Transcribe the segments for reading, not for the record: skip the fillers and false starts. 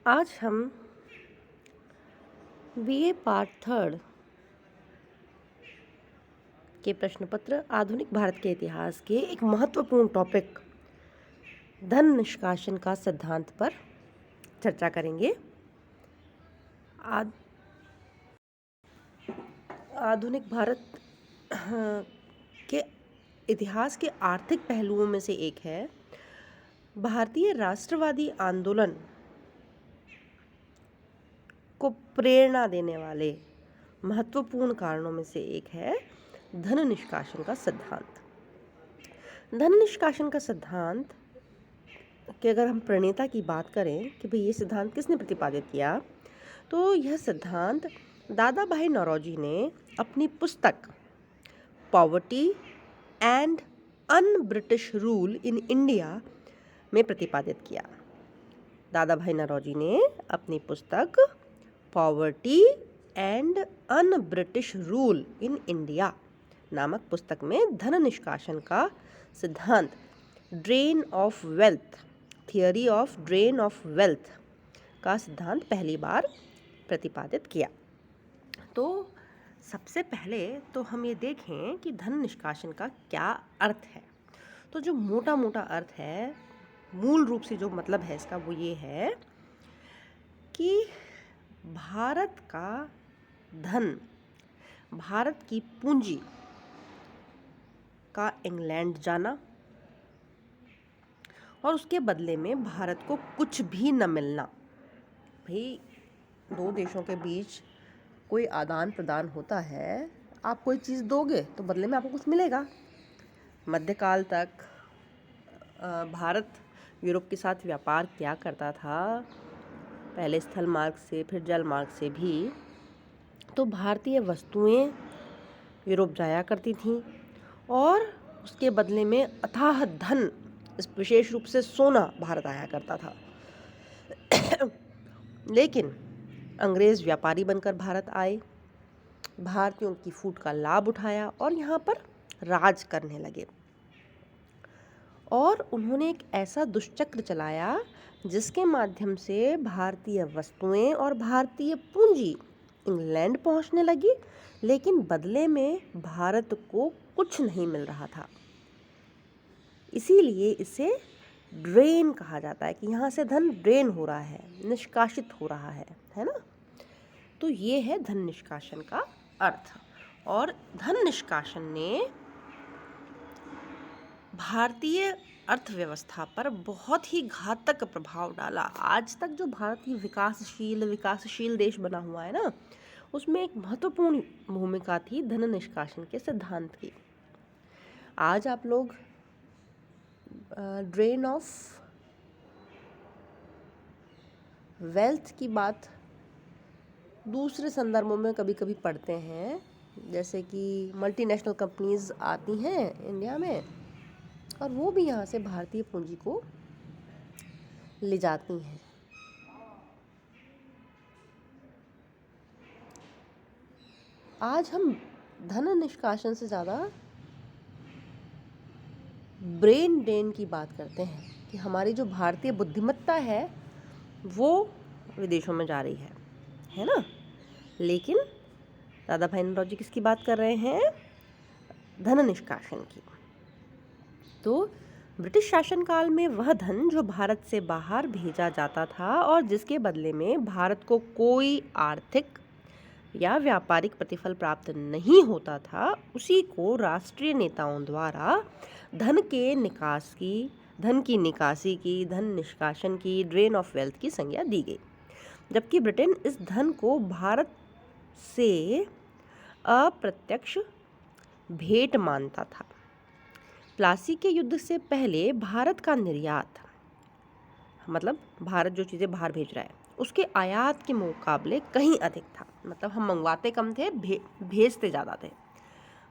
आज हम BA part third के प्रश्न पत्र आधुनिक भारत के इतिहास के एक महत्वपूर्ण टॉपिक धन निष्कासन का सिद्धांत पर चर्चा करेंगे। आधुनिक भारत के इतिहास के आर्थिक पहलुओं में से एक है। भारतीय राष्ट्रवादी आंदोलन को प्रेरणा देने वाले महत्वपूर्ण कारणों में से एक है धन निष्कासन का सिद्धांत। धन निष्कासन का सिद्धांत कि अगर हम प्रणेता की बात करें कि भाई ये सिद्धांत किसने प्रतिपादित किया, तो यह सिद्धांत दादा भाई नौरोजी ने अपनी पुस्तक poverty and un British rule in India में प्रतिपादित किया। दादा भाई नौरोजी ने अपनी पुस्तक poverty and un British rule in India नामक पुस्तक में धन निष्कासन का सिद्धांत drain of wealth, theory of drain of wealth का सिद्धांत पहली बार प्रतिपादित किया। तो सबसे पहले तो हम ये देखें कि धन निष्कासन का क्या अर्थ है। तो जो मोटा मोटा अर्थ है, मूल रूप से जो मतलब है इसका, वो ये है कि भारत का धन, भारत की पूंजी का इंग्लैंड जाना और उसके बदले में भारत को कुछ भी न मिलना। भाई, दो देशों के बीच कोई आदान प्रदान होता है, आप कोई चीज़ दोगे तो बदले में आपको कुछ मिलेगा। मध्यकाल तक भारत यूरोप के साथ व्यापार किया करता था, पहले स्थल मार्ग से फिर जल मार्ग से भी। तो भारतीय वस्तुएं यूरोप जाया करती थीं और उसके बदले में अथाह धन, विशेष रूप से सोना, भारत आया करता था। लेकिन अंग्रेज़ व्यापारी बनकर भारत आए, भारतीयों की फूट का लाभ उठाया और यहाँ पर राज करने लगे। और उन्होंने एक ऐसा दुष्चक्र चलाया जिसके माध्यम से भारतीय वस्तुएं और भारतीय पूंजी इंग्लैंड पहुंचने लगी, लेकिन बदले में भारत को कुछ नहीं मिल रहा था। इसीलिए इसे ड्रेन कहा जाता है कि यहाँ से धन ड्रेन हो रहा है, निष्कासित हो रहा है ना। तो ये है धन निष्कासन का अर्थ। और धन निष्कासन ने भारतीय अर्थव्यवस्था पर बहुत ही घातक प्रभाव डाला। आज तक जो भारत की विकासशील देश बना हुआ है ना, उसमें एक महत्वपूर्ण भूमिका थी धन निष्कासन के सिद्धांत की। आज आप लोग ड्रेन ऑफ वेल्थ की बात दूसरे संदर्भों में कभी कभी पढ़ते हैं, जैसे कि मल्टीनेशनल कंपनीज आती हैं इंडिया में और वो भी यहाँ से भारतीय पूंजी को ले जाती हैं। आज हम धन निष्कासन से ज़्यादा ब्रेन ड्रेन की बात करते हैं कि हमारी जो भारतीय बुद्धिमत्ता है वो विदेशों में जा रही है ना। लेकिन दादा भाई नौरोजी किसकी बात कर रहे हैं? धन निष्कासन की। तो ब्रिटिश शासनकाल में वह धन जो भारत से बाहर भेजा जाता था और जिसके बदले में भारत को कोई आर्थिक या व्यापारिक प्रतिफल प्राप्त नहीं होता था, उसी को राष्ट्रीय नेताओं द्वारा धन की निकासी की, धन निष्कासन की, ड्रेन ऑफ वेल्थ की संज्ञा दी गई। जबकि ब्रिटेन इस धन को भारत से अप्रत्यक्ष भेंट मानता था। प्लासी के युद्ध से पहले भारत का निर्यात, मतलब भारत जो चीज़ें बाहर भेज रहा है, उसके आयात के मुकाबले कहीं अधिक था। मतलब हम मंगवाते कम थे, भेजते ज़्यादा थे।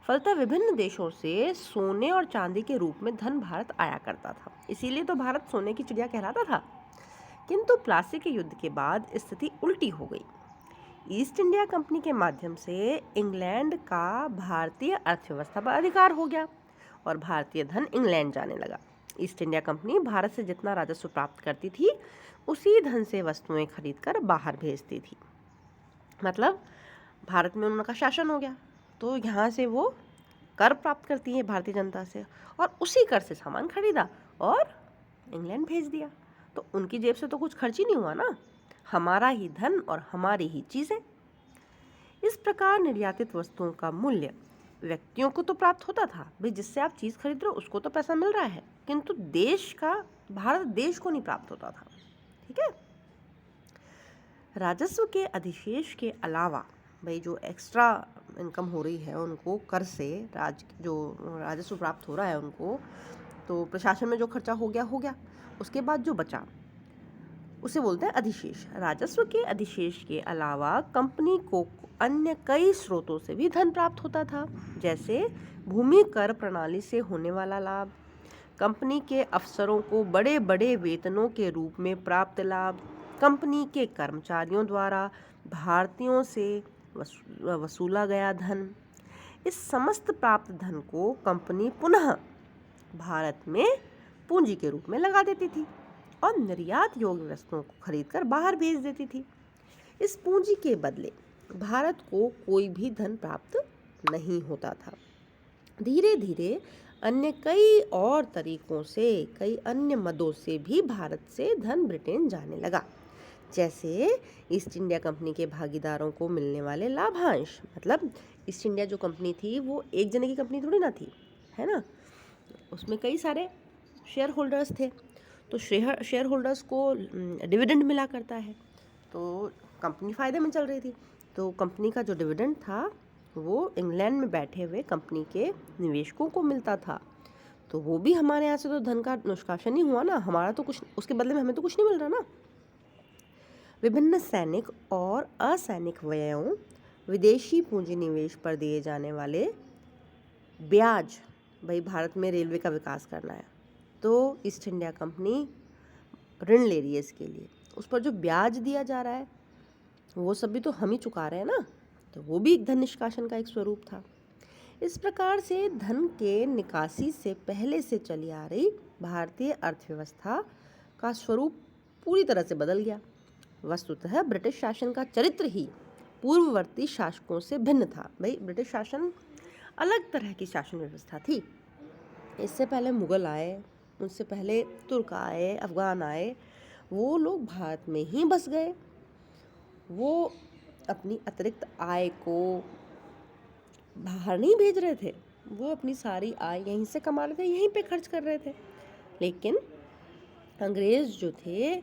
फलतः विभिन्न देशों से सोने और चांदी के रूप में धन भारत आया करता था। इसीलिए तो भारत सोने की चिड़िया कहलाता था। किंतु प्लासी के युद्ध के बाद स्थिति उल्टी हो गई। ईस्ट इंडिया कंपनी के माध्यम से इंग्लैंड का भारतीय अर्थव्यवस्था पर अधिकार हो गया और भारतीय धन इंग्लैंड जाने लगा। ईस्ट इंडिया कंपनी भारत से जितना राजस्व प्राप्त करती थी उसी धन से वस्तुएं खरीदकर बाहर भेजती थी। मतलब भारत में उनका शासन हो गया, तो यहाँ से वो कर प्राप्त करती है भारतीय जनता से, और उसी कर से सामान खरीदा और इंग्लैंड भेज दिया। तो उनकी जेब से तो कुछ खर्च ही नहीं हुआ ना, हमारा ही धन और हमारी ही चीज़ें। इस प्रकार निर्यातित वस्तुओं का मूल्य व्यक्तियों को तो प्राप्त होता था, भाई जिससे आप चीज़ खरीद रहे हो उसको तो पैसा मिल रहा है, किंतु देश का, भारत देश को नहीं प्राप्त होता था। ठीक है। राजस्व के अधिशेष के अलावा भाई जो एक्स्ट्रा इनकम हो रही है उनको कर से, जो राजस्व प्राप्त हो रहा है उनको, तो प्रशासन में जो खर्चा हो गया, उसके बाद जो बचा उसे बोलते हैं अधिशेष। राजस्व के अधिशेष के अलावा कंपनी को अन्य कई स्रोतों से भी धन प्राप्त होता था, जैसे भूमि कर प्रणाली से होने वाला लाभ, कंपनी के अफसरों को बड़े बड़े वेतनों के रूप में प्राप्त लाभ, कंपनी के कर्मचारियों द्वारा भारतीयों से वसूला गया धन। इस समस्त प्राप्त धन को कंपनी पुनः भारत में पूंजी के रूप में लगा देती थी और निर्यात योग्य वस्तुओं को खरीदकर बाहर भेज देती थी। इस पूंजी के बदले भारत को कोई भी धन प्राप्त नहीं होता था। धीरे धीरे अन्य कई और तरीकों से, कई अन्य मदों से भी भारत से धन ब्रिटेन जाने लगा, जैसे ईस्ट इंडिया कंपनी के भागीदारों को मिलने वाले लाभांश। मतलब ईस्ट इंडिया जो कंपनी थी वो एक जने की कंपनी थोड़ी ना थी, है ना, उसमें कई सारे शेयर होल्डर्स थे, तो शेयर होल्डर्स को डिविडेंड मिला करता है, तो कंपनी फ़ायदे में चल रही थी। तो कंपनी का जो डिविडेंड था वो इंग्लैंड में बैठे हुए कंपनी के निवेशकों को मिलता था, तो वो भी हमारे यहाँ से तो धन का निष्कासन ही हुआ ना, हमारा तो कुछ, उसके बदले में हमें तो कुछ नहीं मिल रहा ना। विभिन्न सैनिक और असैनिक व्ययों, विदेशी पूंजी निवेश पर दिए जाने वाले ब्याज, भाई भारत में रेलवे का विकास करना है तो ईस्ट इंडिया कंपनी ऋण ले रही है इसके लिए, उस पर जो ब्याज दिया जा रहा है वो सब भी तो हम ही चुका रहे हैं ना, तो वो भी एक धन निष्कासन का एक स्वरूप था। इस प्रकार से धन के निकासी से पहले से चली आ रही भारतीय अर्थव्यवस्था का स्वरूप पूरी तरह से बदल गया। वस्तुतः ब्रिटिश शासन का चरित्र ही पूर्ववर्ती शासकों से भिन्न था। भाई ब्रिटिश शासन अलग तरह की शासन व्यवस्था थी। इससे पहले मुगल आए, उनसे पहले तुर्क आए, अफगान आए, वो लोग भारत में ही बस गए। वो अपनी अतिरिक्त आय को बाहर नहीं भेज रहे थे, वो अपनी सारी आय यहीं से कमा रहे थे, यहीं पे खर्च कर रहे थे। लेकिन अंग्रेज जो थे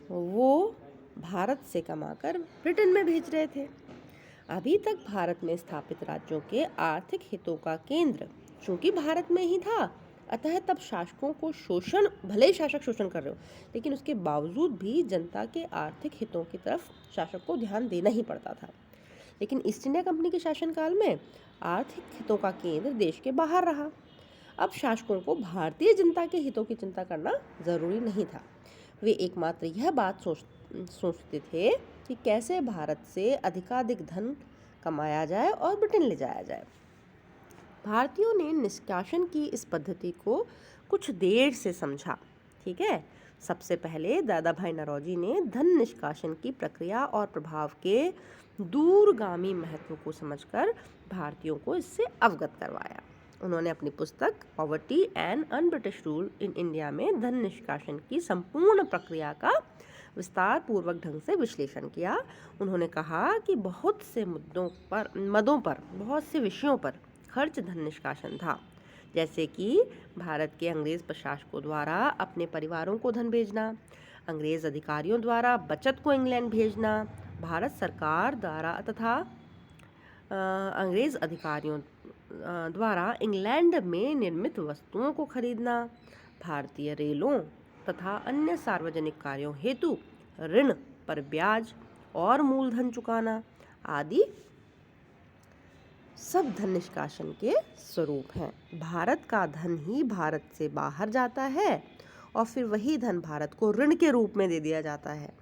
वो भारत से कमाकर ब्रिटेन में भेज रहे थे। अभी तक भारत में स्थापित राज्यों के आर्थिक हितों का केंद्र चूंकि भारत में ही था, अतः तब शासकों को शोषण, भले ही शासक शोषण कर रहे हो, लेकिन उसके बावजूद भी जनता के आर्थिक हितों की तरफ शासक को ध्यान देना ही पड़ता था। लेकिन ईस्ट इंडिया कंपनी के शासनकाल में आर्थिक हितों का केंद्र देश के बाहर रहा। अब शासकों को भारतीय जनता के हितों की चिंता करना जरूरी नहीं था। वे एकमात्र यह बात सोचते थे कि कैसे भारत से अधिकाधिक धन कमाया जाए और ब्रिटेन ले जाया जाए। भारतीयों ने निष्कासन की इस पद्धति को कुछ देर से समझा। ठीक है, सबसे पहले दादा भाई नौरोजी ने धन निष्कासन की प्रक्रिया और प्रभाव के दूरगामी महत्व को समझकर भारतीयों को इससे अवगत करवाया। उन्होंने अपनी पुस्तक poverty and un British rule in India में धन निष्कासन की संपूर्ण प्रक्रिया का विस्तार पूर्वक ढंग से विश्लेषण किया। उन्होंने कहा कि बहुत से मदों पर बहुत से विषयों पर खर्च धन निष्कासन था, जैसे कि भारत के अंग्रेज प्रशासकों द्वारा अपने परिवारों को धन भेजना, अंग्रेज अधिकारियों द्वारा बचत को इंग्लैंड भेजना, भारत सरकार द्वारा तथा अंग्रेज अधिकारियों द्वारा इंग्लैंड में निर्मित वस्तुओं को खरीदना, भारतीय रेलों तथा अन्य सार्वजनिक कार्यों हेतु ऋण पर ब्याज और मूलधन चुकाना आदि सब धन निष्कासन के स्वरूप हैं। भारत का धन ही भारत से बाहर जाता है और फिर वही धन भारत को ऋण के रूप में दे दिया जाता है,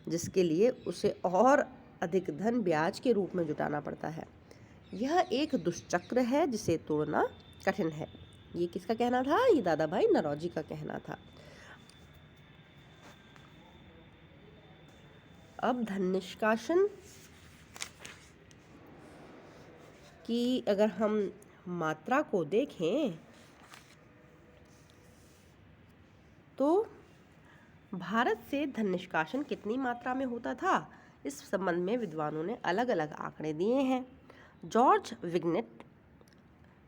जिसके लिए उसे और अधिक धन ब्याज के रूप में जुटाना पड़ता है। यह एक दुष्चक्र है जिसे तोड़ना कठिन है। ये किसका कहना था? ये दादा भाई नौरोजी का कहना था। अब धन निष्कासन की अगर हम मात्रा को देखें तो भारत से धन निष्कासन कितनी मात्रा में होता था, इस संबंध में विद्वानों ने अलग अलग आंकड़े दिए हैं। जॉर्ज विग्नेट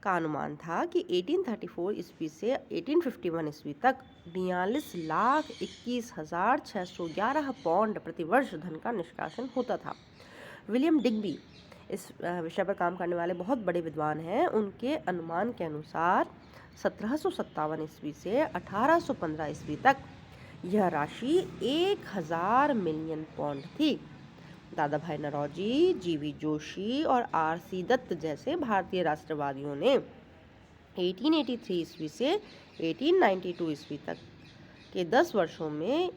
का अनुमान था कि 1834 ईस्वी से 1851 ईस्वी तक 42,21,611 पौंड प्रतिवर्ष धन का निष्कासन होता था। विलियम डिग्बी इस विषय पर काम करने वाले बहुत बड़े विद्वान हैं। उनके अनुमान के अनुसार 1757 ईस्वी से 1815 ईस्वी तक यह राशि 1000 मिलियन पौंड थी। दादा भाई नौरोजी, जीवी जोशी और आर.सी. दत्त जैसे भारतीय राष्ट्रवादियों ने 1883 ईस्वी से 1892 ईस्वी तक के 10 वर्षों में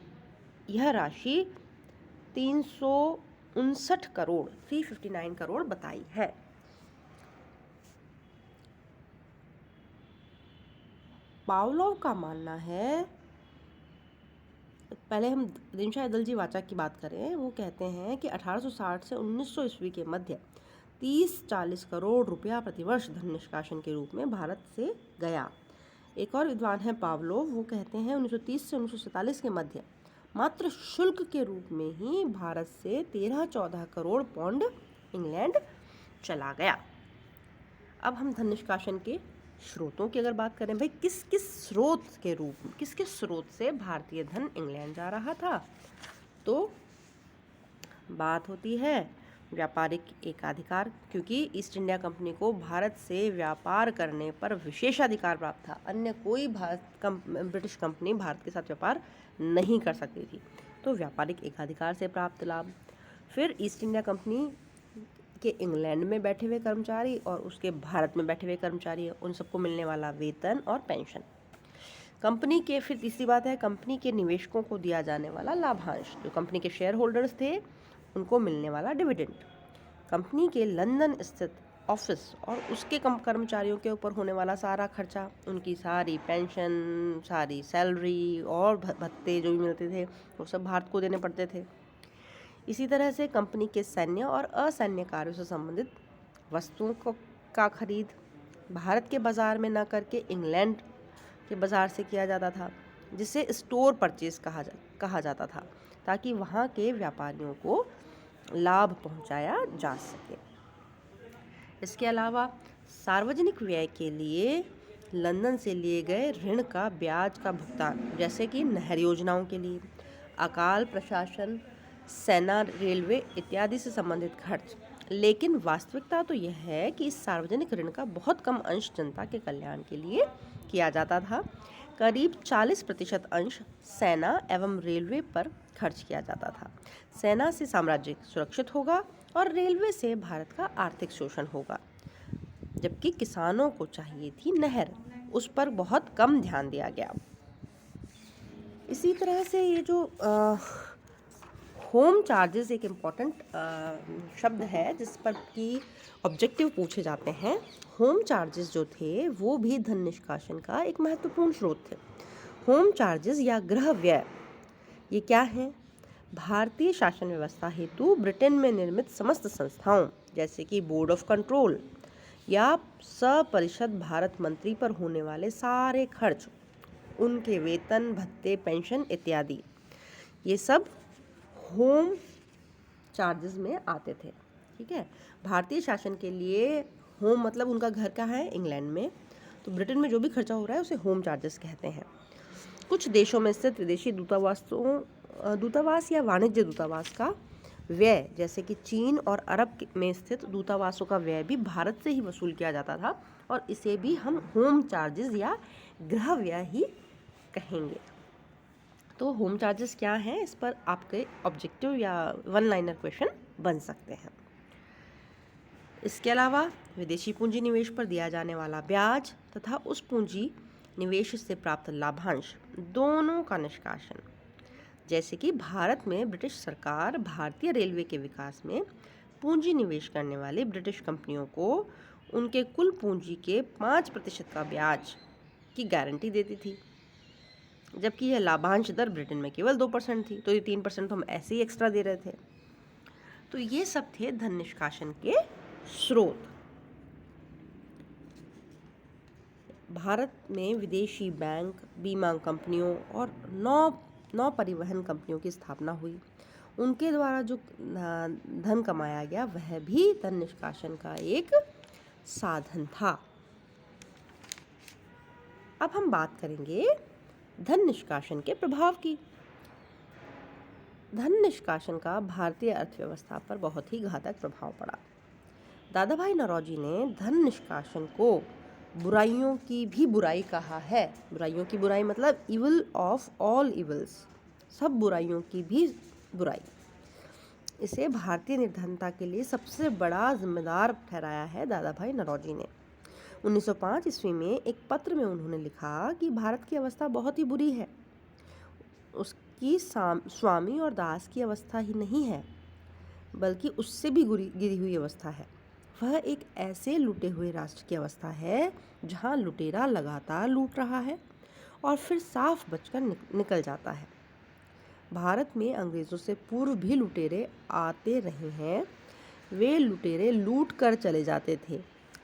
यह राशि 359 करोड़ बताई है। पावलोव का मानना है, पहले हम दिनशा एदलजी वाचा की बात करें, वो कहते हैं कि 1860 से 1900 ईस्वी के मध्य 30-40 करोड़ रुपया प्रतिवर्ष धन निष्कासन के रूप में भारत से गया। एक और विद्वान है पावलोव, वो कहते हैं 1930 से 1947 के मध्य मात्र शुल्क के रूप में ही भारत से 13-14 करोड़ पौंड इंग्लैंड चला गया। अब हम धन निष्कासन के स्रोतों की अगर बात करें, भाई किस किस स्रोत से भारतीय धन इंग्लैंड जा रहा था, तो बात होती है व्यापारिक एकाधिकार, क्योंकि ईस्ट इंडिया कंपनी को भारत से व्यापार करने पर विशेषाधिकार प्राप्त था। अन्य कोई ब्रिटिश कंपनी भारत के साथ व्यापार नहीं कर सकती थी, तो व्यापारिक एकाधिकार से प्राप्त लाभ। फिर ईस्ट इंडिया कंपनी के इंग्लैंड में बैठे हुए कर्मचारी और उसके भारत में बैठे हुए कर्मचारी, उन सबको मिलने वाला वेतन और पेंशन। कंपनी के फिर तीसरी बात है कंपनी के निवेशकों को दिया जाने वाला लाभांश, जो कंपनी के शेयर होल्डर्स थे उनको मिलने वाला डिविडेंड। कंपनी के लंदन स्थित ऑफिस और उसके कर्मचारियों के ऊपर होने वाला सारा खर्चा, उनकी सारी पेंशन, सारी सैलरी और भत्ते जो भी मिलते थे वो सब भारत को देने पड़ते थे। इसी तरह से कंपनी के सैन्य और असैन्य कार्यों से संबंधित वस्तुओं का खरीद भारत के बाज़ार में न करके इंग्लैंड के बाज़ार से किया जाता था, जिसे स्टोर परचेज कहा जाता था, ताकि वहाँ के व्यापारियों को लाभ पहुँचाया जा सके। इसके अलावा सार्वजनिक व्यय के लिए लंदन से लिए गए ऋण का ब्याज का भुगतान, जैसे कि नहर योजनाओं के लिए, अकाल प्रशासन, सेना, रेलवे इत्यादि से संबंधित खर्च। लेकिन वास्तविकता तो यह है कि इस सार्वजनिक ऋण का बहुत कम अंश जनता के कल्याण के लिए किया जाता था। करीब 40% अंश सेना एवं रेलवे पर खर्च किया जाता था। सेना से साम्राज्य सुरक्षित होगा और रेलवे से भारत का आर्थिक शोषण होगा। जबकि किसानों को चाहिए थी नहर, उस पर बहुत कम ध्यान दिया गया। इसी तरह से ये जो होम चार्जेस एक इम्पॉर्टेंट शब्द है जिस पर कि ऑब्जेक्टिव पूछे जाते हैं। होम चार्जेस जो थे वो भी धन निष्कासन का एक महत्वपूर्ण स्रोत थे। होम चार्जेस या गृह व्यय ये क्या हैं? भारतीय शासन व्यवस्था हेतु ब्रिटेन में निर्मित समस्त संस्थाओं जैसे कि बोर्ड ऑफ कंट्रोल या सपरिषद भारत मंत्री पर होने वाले सारे खर्च, उनके वेतन, भत्ते, पेंशन इत्यादि, ये सब होम चार्जेस में आते थे। ठीक है, भारतीय शासन के लिए होम मतलब उनका घर कहाँ है? इंग्लैंड में। तो ब्रिटेन में जो भी खर्चा हो रहा है उसे होम चार्जेस कहते हैं। कुछ देशों में स्थित विदेशी दूतावास या वाणिज्य दूतावास का व्यय, जैसे कि चीन और अरब में स्थित दूतावासों का व्यय भी भारत से ही वसूल किया जाता था, और इसे भी हम होम चार्जेस या गृह व्यय ही कहेंगे। तो होम चार्जेस क्या हैं, इस पर आपके ऑब्जेक्टिव या वन लाइनर क्वेश्चन बन सकते हैं। इसके अलावा विदेशी पूंजी निवेश पर दिया जाने वाला ब्याज तथा उस पूंजी निवेश से प्राप्त लाभांश दोनों का निष्कासन, जैसे कि भारत में ब्रिटिश सरकार भारतीय रेलवे के विकास में पूंजी निवेश करने वाली ब्रिटिश कंपनियों को उनके कुल पूंजी के 5% का ब्याज की गारंटी देती थी, जबकि यह लाभांश दर ब्रिटेन में केवल 2% थी। तो ये 3% तो हम ऐसे ही एक्स्ट्रा दे रहे थे। तो ये सब थे धन निष्कासन के स्रोत। भारत में विदेशी बैंक, बीमा कंपनियों और नौ परिवहन कंपनियों की स्थापना हुई। उनके द्वारा जो धन कमाया गया वह भी धन निष्कासन का एक साधन था। अब हम बात करेंगे धन निष्कासन के प्रभाव की। धन निष्कासन का भारतीय अर्थव्यवस्था पर बहुत ही घातक प्रभाव पड़ा। दादा भाई नौरोजी ने धन निष्कासन को बुराइयों की भी बुराई कहा है। बुराइयों की बुराई मतलब इविल ऑफ ऑल इविल्स, सब बुराइयों की भी बुराई। इसे भारतीय निर्धनता के लिए सबसे बड़ा जिम्मेदार ठहराया है दादा भाई नौरोजी ने। 1905 ईस्वी में एक पत्र में उन्होंने लिखा कि भारत की अवस्था बहुत ही बुरी है। उसकी स्वामी और दास की अवस्था ही नहीं है, बल्कि उससे भी गिरी हुई अवस्था है। वह एक ऐसे लूटे हुए राष्ट्र की अवस्था है जहां लुटेरा लगातार लूट रहा है और फिर साफ बचकर निकल जाता है। भारत में अंग्रेज़ों से पूर्व भी लुटेरे आते रहे हैं। वे लुटेरे लूट कर चले जाते थे,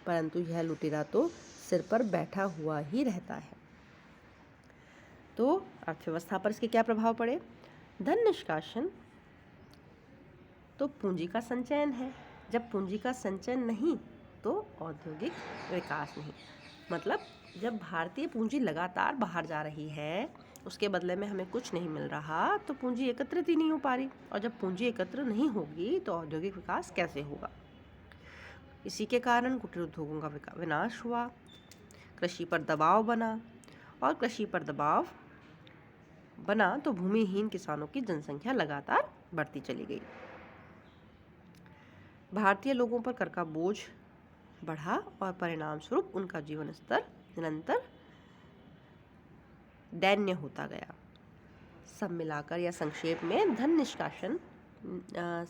परंतु यह लुटेरा तो सिर पर बैठा हुआ ही रहता है। तो अर्थव्यवस्था पर इसके क्या प्रभाव पड़े? धन निष्कासन तो पूंजी का संचयन है। जब पूंजी का संचयन नहीं तो औद्योगिक विकास नहीं। मतलब जब भारतीय पूंजी लगातार बाहर जा रही है, उसके बदले में हमें कुछ नहीं मिल रहा, तो पूंजी एकत्रित ही नहीं हो पा रही। और जब पूंजी एकत्र नहीं होगी तो औद्योगिक विकास कैसे होगा? इसी के कारण कुटीर उद्योगों का विनाश हुआ, कृषि पर दबाव बना, और कृषि पर दबाव बना तो भूमिहीन किसानों की जनसंख्या लगातार बढ़ती चली गई। भारतीय लोगों पर कर का बोझ बढ़ा और परिणाम स्वरूप उनका जीवन स्तर निरंतर दैन्य होता गया। सब मिलाकर या संक्षेप में धन निष्कासन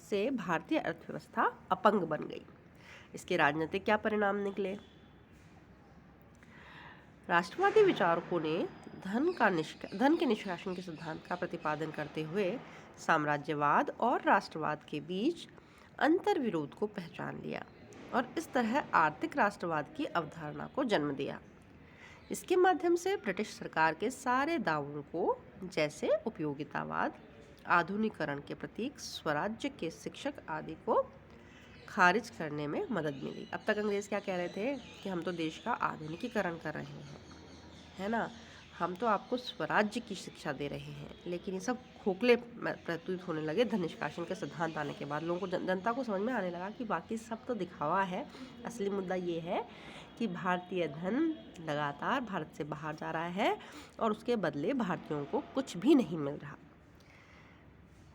से भारतीय अर्थव्यवस्था अपंग बन गई। इसके राजनीतिक क्या परिणाम निकले? राष्ट्रवादी विचारकों ने धन के निष्कासन के सिद्धांत का प्रतिपादन करते हुए साम्राज्यवाद और राष्ट्रवाद के बीच अंतर विरोध को पहचान लिया और इस तरह आर्थिक राष्ट्रवाद की अवधारणा को जन्म दिया। इसके माध्यम से ब्रिटिश सरकार के सारे दावों को, जैसे उपयोगितावाद, आधुनिकीकरण के प्रतीक, स्वराज्य के शिक्षक आदि को खारिज करने में मदद मिली। अब तक अंग्रेज क्या कह रहे थे कि हम तो देश का आधुनिकीकरण कर रहे हैं, है ना, हम तो आपको स्वराज्य की शिक्षा दे रहे हैं, लेकिन ये सब खोखले प्रतीत होने लगे धन निष्कासन के सिद्धांत आने के बाद। लोगों को, जनता को समझ में आने लगा कि बाकी सब तो दिखावा है, असली मुद्दा ये है कि भारतीय धन लगातार भारत से बाहर जा रहा है और उसके बदले भारतीयों को कुछ भी नहीं मिल रहा।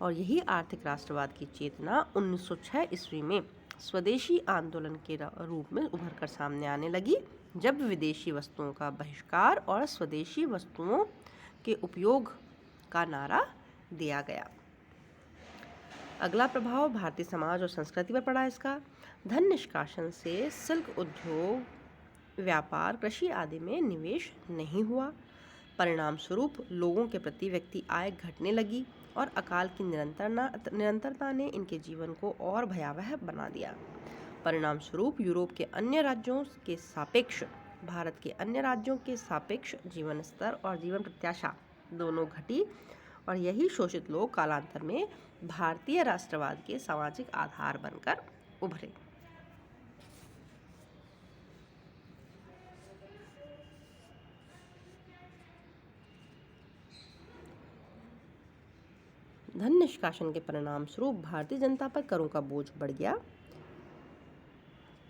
और यही आर्थिक राष्ट्रवाद की चेतना 1906 ईस्वी में स्वदेशी आंदोलन के रूप में उभर कर सामने आने लगी, जब विदेशी वस्तुओं का बहिष्कार और स्वदेशी वस्तुओं के उपयोग का नारा दिया गया। अगला प्रभाव भारतीय समाज और संस्कृति पर पड़ा इसका। धन निष्कासन से सिल्क उद्योग, व्यापार, कृषि आदि में निवेश नहीं हुआ। परिणाम स्वरूप लोगों के प्रति व्यक्ति आय घटने लगी और अकाल की निरंतरता ने इनके जीवन को और भयावह बना दिया। परिणाम स्वरूप यूरोप के अन्य राज्यों के सापेक्ष भारत के अन्य राज्यों के सापेक्ष जीवन स्तर और जीवन प्रत्याशा दोनों घटी और यही शोषित लोग कालांतर में भारतीय राष्ट्रवाद के सामाजिक आधार बनकर उभरे। धन निष्कासन के परिणाम स्वरूप भारतीय जनता पर करों का बोझ बढ़ गया।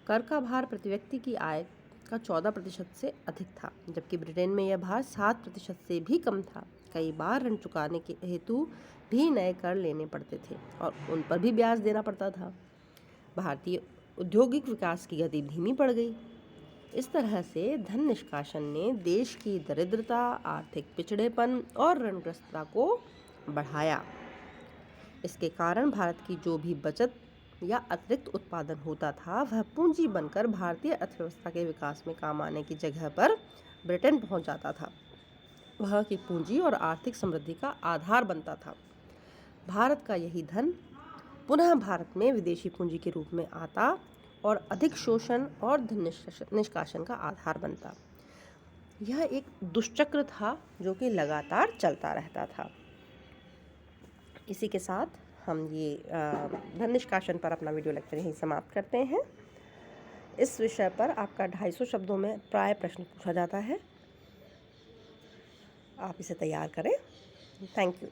कर का भार प्रति व्यक्ति की आय का 14% से अधिक था, जबकि ब्रिटेन में यह भार 7% से भी कम था। कई बार ऋण चुकाने के हेतु भी नए कर लेने पड़ते थे और उन पर भी ब्याज देना पड़ता था। भारतीय औद्योगिक विकास की गति धीमी पड़ गई। इस तरह से धन निष्कासन ने देश की दरिद्रता, आर्थिक पिछड़ेपन और ऋणग्रस्तता को बढ़ाया। इसके कारण भारत की जो भी बचत या अतिरिक्त उत्पादन होता था वह पूंजी बनकर भारतीय अर्थव्यवस्था के विकास में काम आने की जगह पर ब्रिटेन पहुंच जाता था, वहाँ की पूंजी और आर्थिक समृद्धि का आधार बनता था। भारत का यही धन पुनः भारत में विदेशी पूंजी के रूप में आता और अधिक शोषण और धन निष्कासन का आधार बनता। यह एक दुष्चक्र था जो कि लगातार चलता रहता था। इसी के साथ हम ये धन निष्कासन पर अपना वीडियो लेक्चर यहीं समाप्त करते हैं। इस विषय पर आपका 250 शब्दों में प्राय प्रश्न पूछा जाता है। आप इसे तैयार करें। Thank you.